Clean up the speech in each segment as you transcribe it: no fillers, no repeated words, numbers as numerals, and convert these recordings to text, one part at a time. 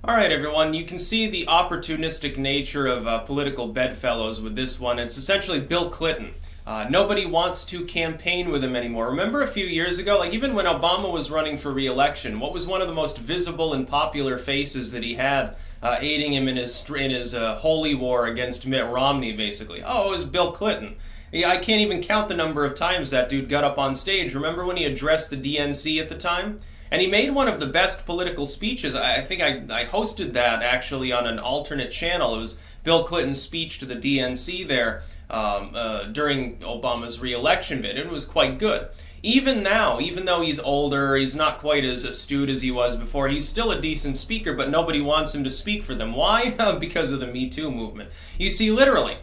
Alright everyone, you can see the opportunistic nature of political bedfellows with this one. It's essentially Bill Clinton. Nobody wants to campaign with him anymore. Remember a few years ago, like even when Obama was running for re-election, what was one of the most visible and popular faces that he had aiding him in his holy war against Mitt Romney, basically? Oh, it was Bill Clinton. Yeah, I can't even count the number of times that dude got up on stage. Remember when he addressed the DNC at the time? And he made one of the best political speeches. I think I hosted that actually on an alternate channel. It was Bill Clinton's speech to the DNC there during Obama's re-election bid. It was quite good. Even now, even though he's older, he's not quite as astute as he was before, he's still a decent speaker, but nobody wants him to speak for them. Why? Because of the Me Too movement. You see, literally,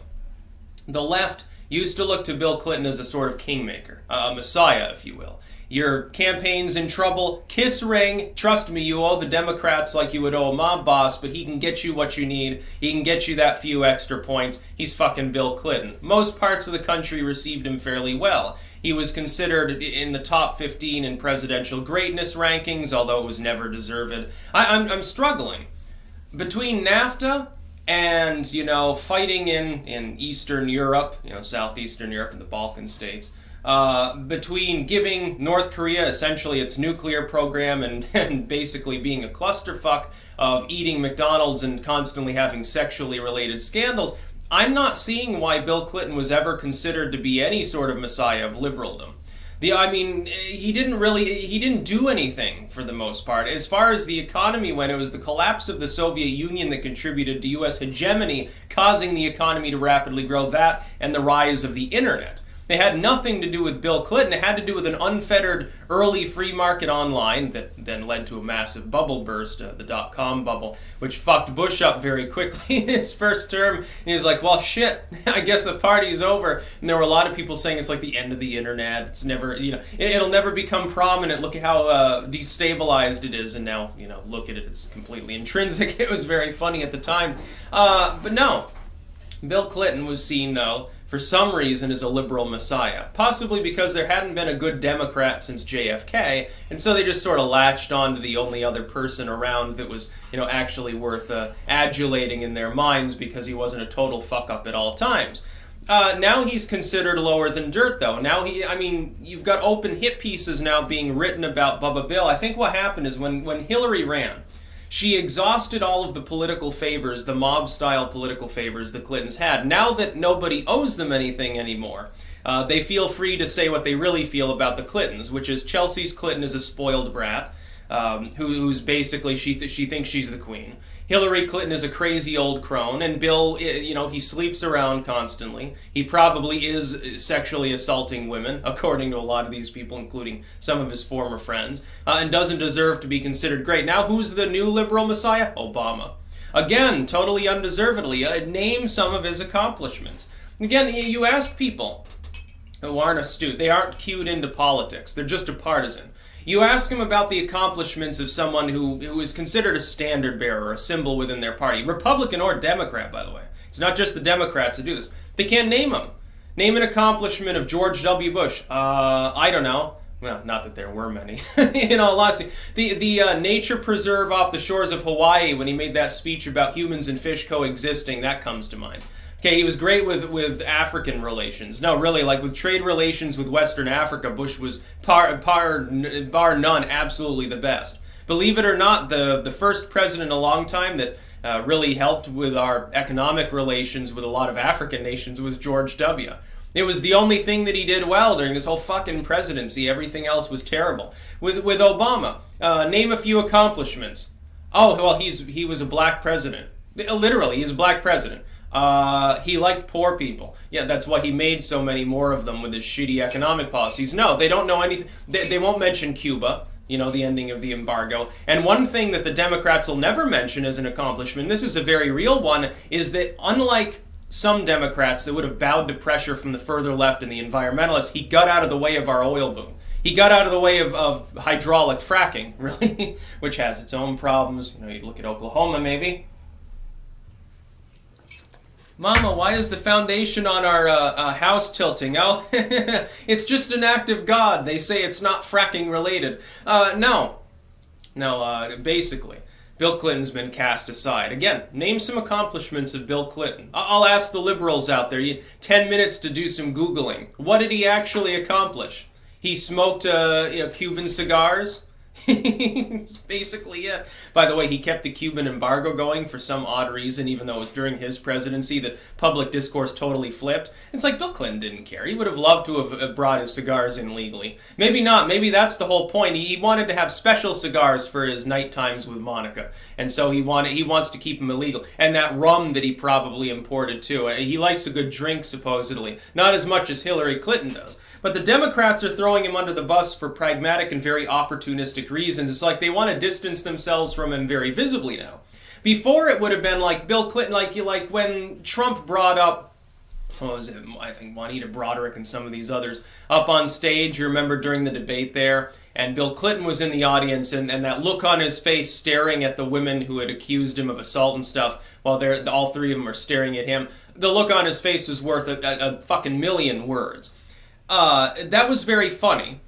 the left used to look to Bill Clinton as a sort of kingmaker, a messiah, if you will. Your campaign's in trouble, kiss ring, trust me, you owe the Democrats like you would owe a mob boss, but he can get you what you need, he can get you that few extra points, he's fucking Bill Clinton. Most parts of the country received him fairly well. He was considered in the top 15 in presidential greatness rankings, although it was never deserved. I'm struggling. Between NAFTA and, fighting in Eastern Europe, Southeastern Europe and the Balkan states, between giving North Korea essentially its nuclear program and basically being a clusterfuck of eating McDonald's and constantly having sexually related scandals, I'm not seeing why Bill Clinton was ever considered to be any sort of messiah of liberaldom. He didn't do anything for the most part. As far as the economy went, it was the collapse of the Soviet Union that contributed to U.S. hegemony, causing the economy to rapidly grow, that and the rise of the internet. They had nothing to do with Bill Clinton. It had to do with an unfettered early free market online that then led to a massive bubble burst, the dot-com bubble, which fucked Bush up very quickly in his first term. And he was like, well, shit, I guess the party's over. And there were a lot of people saying it's like the end of the internet. It's never, it'll never become prominent. Look at how destabilized it is. And now, look at it. It's completely intrinsic. It was very funny at the time. But no, Bill Clinton was seen, though, for some reason as a liberal messiah, possibly because there hadn't been a good Democrat since JFK, and so they just sort of latched on to the only other person around that was, actually worth adulating in their minds because he wasn't a total fuck-up at all times. Now he's considered lower than dirt, though. Now you've got open hit pieces now being written about Bubba Bill. I think what happened is when Hillary ran, she exhausted all of the political favors, the mob-style political favors the Clintons had. Now that nobody owes them anything anymore, they feel free to say what they really feel about the Clintons, which is Chelsea's Clinton is a spoiled brat, who's basically, she thinks she's the queen. Hillary Clinton is a crazy old crone, and Bill, he sleeps around constantly. He probably is sexually assaulting women, according to a lot of these people, including some of his former friends, and doesn't deserve to be considered great. Now, who's the new liberal messiah? Obama. Again, totally undeservedly. Name some of his accomplishments. Again, you ask people who aren't astute. They aren't cued into politics. They're just a partisan. You ask them about the accomplishments of someone who is considered a standard bearer, a symbol within their party, Republican or Democrat, by the way. It's not just the Democrats that do this. They can't name them. Name an accomplishment of George W. Bush. I don't know. Well, not that there were many. In all honesty, the nature preserve off the shores of Hawaii, when he made that speech about humans and fish coexisting, that comes to mind. Okay, he was great with African relations. No, really, like with trade relations with Western Africa, Bush was bar none absolutely the best. Believe it or not, the first president in a long time that really helped with our economic relations with a lot of African nations was George W. It was the only thing that he did well during this whole fucking presidency. Everything else was terrible. With Obama, name a few accomplishments. Oh, well, he was a black president. Literally, he's a black president. He liked poor people. Yeah, that's why he made so many more of them with his shitty economic policies. No, they don't know anything. They won't mention Cuba, the ending of the embargo. And one thing that the Democrats will never mention as an accomplishment, this is a very real one, is that unlike some Democrats that would have bowed to pressure from the further left and the environmentalists, he got out of the way of our oil boom. He got out of the way of hydraulic fracking, really, which has its own problems. You look at Oklahoma, maybe. Mama, why is the foundation on our house tilting? Oh, it's just an act of God. They say it's not fracking related. No, basically. Bill Clinton's been cast aside. Again, name some accomplishments of Bill Clinton. I'll ask the liberals out there. 10 minutes to do some Googling. What did he actually accomplish? He smoked Cuban cigars. It's basically it. By the way, he kept the Cuban embargo going for some odd reason, even though it was during his presidency that public discourse totally flipped. It's like Bill Clinton didn't care. He would have loved to have brought his cigars in legally. Maybe not. Maybe that's the whole point. He wanted to have special cigars for his night times with Monica, and so he wants to keep them illegal. And that rum that he probably imported too. He likes a good drink, supposedly. Not as much as Hillary Clinton does. But the Democrats are throwing him under the bus for pragmatic and very opportunistic reasons. It's like they want to distance themselves from him very visibly now. Before, it would have been like Bill Clinton, like when Trump brought up, what was it, I think Juanita Broderick and some of these others up on stage. You remember during the debate there? And Bill Clinton was in the audience, and that look on his face staring at the women who had accused him of assault and stuff, while all three of them are staring at him. The look on his face was worth a fucking million words. That was very funny.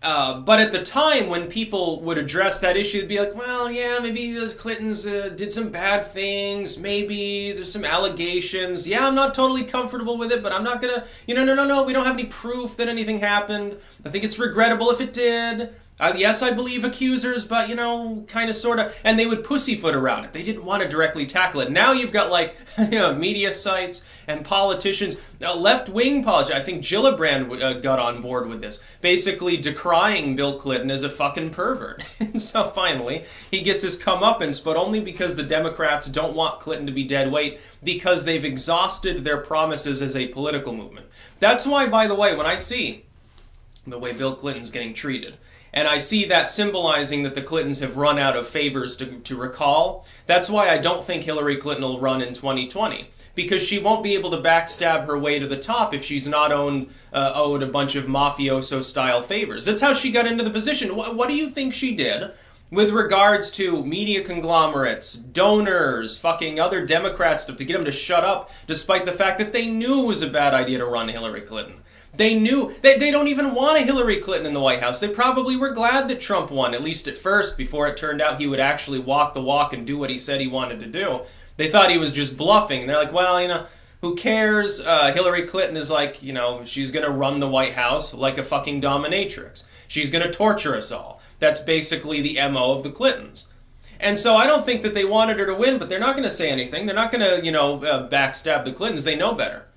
But at the time, when people would address that issue, they'd be like, well, yeah, maybe those Clintons did some bad things. Maybe there's some allegations. Yeah, I'm not totally comfortable with it, but I'm not gonna, no, we don't have any proof that anything happened. I think it's regrettable if it did. Yes, I believe accusers, but, kind of, sort of. And they would pussyfoot around it. They didn't want to directly tackle it. Now you've got, media sites and politicians, left-wing politicians. I think Gillibrand got on board with this, basically decrying Bill Clinton as a fucking pervert. And so finally, he gets his comeuppance, but only because the Democrats don't want Clinton to be dead weight, because they've exhausted their promises as a political movement. That's why, by the way, when I see the way Bill Clinton's getting treated, and I see that symbolizing that the Clintons have run out of favors to recall. That's why I don't think Hillary Clinton will run in 2020. Because she won't be able to backstab her way to the top if she's not owed a bunch of mafioso-style favors. That's how she got into the position. What do you think she did with regards to media conglomerates, donors, fucking other Democrats to get them to shut up, despite the fact that they knew it was a bad idea to run Hillary Clinton? They knew. They don't even want a Hillary Clinton in the White House. They probably were glad that Trump won, at least at first, before it turned out he would actually walk the walk and do what he said he wanted to do. They thought he was just bluffing. They're like, well, who cares? Hillary Clinton is like, she's going to run the White House like a fucking dominatrix. She's going to torture us all. That's basically the MO of the Clintons. And so I don't think that they wanted her to win, but they're not going to say anything. They're not going to, backstab the Clintons. They know better.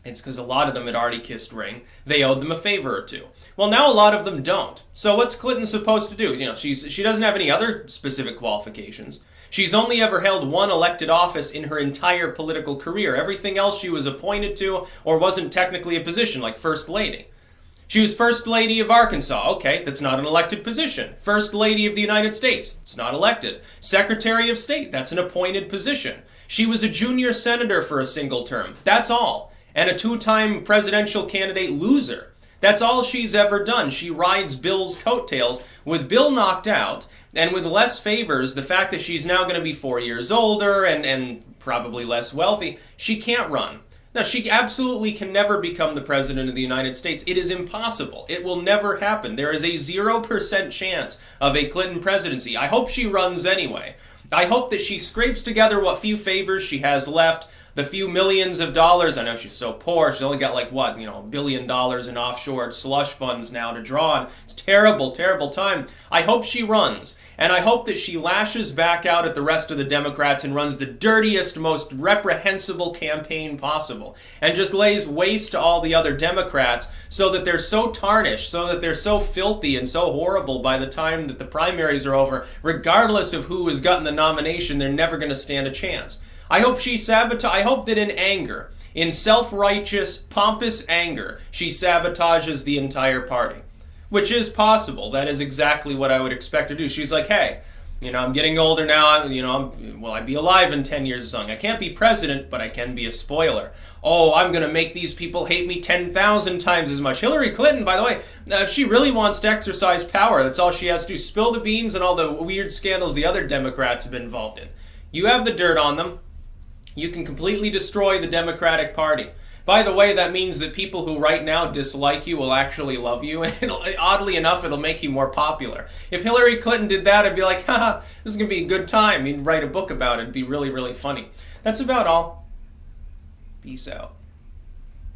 It's because a lot of them had already kissed ring. They owed them a favor or two. Well, now a lot of them don't. So what's Clinton supposed to do? She doesn't have any other specific qualifications. She's only ever held one elected office in her entire political career. Everything else she was appointed to or wasn't technically a position, like First Lady. She was First Lady of Arkansas. Okay, that's not an elected position. First Lady of the United States. It's not elected. Secretary of State. That's an appointed position. She was a junior senator for a single term. That's all. And a two-time presidential candidate loser. That's all she's ever done. She rides Bill's coattails. With Bill knocked out, and with less favors, the fact that she's now going to be 4 years older and probably less wealthy, she can't run. Now, she absolutely can never become the president of the United States. It is impossible. It will never happen. There is a 0% chance of a Clinton presidency. I hope she runs anyway. I hope that she scrapes together what few favors she has left, the few millions of dollars. I know she's so poor. She's only got $1 billion in offshore slush funds now to draw on. It's terrible, terrible time. I hope she runs. And I hope that she lashes back out at the rest of the Democrats and runs the dirtiest, most reprehensible campaign possible. And just lays waste to all the other Democrats so that they're so tarnished, so that they're so filthy and so horrible by the time that the primaries are over. Regardless of who has gotten the nomination, they're never going to stand a chance. I hope I hope that in anger, in self-righteous, pompous anger, she sabotages the entire party. Which is possible. That is exactly what I would expect to do. She's like, hey, I'm getting older now. Will I be alive in 10 years or something? I can't be president, but I can be a spoiler. Oh, I'm going to make these people hate me 10,000 times as much. Hillary Clinton, by the way, if she really wants to exercise power, that's all she has to do. Spill the beans on all the weird scandals the other Democrats have been involved in. You have the dirt on them. You can completely destroy the Democratic Party. By the way, that means that people who right now dislike you will actually love you, and oddly enough, it'll make you more popular. If Hillary Clinton did that, I'd be like, haha, this is going to be a good time. You'd write a book about it. It'd be really, really funny. That's about all. Peace out.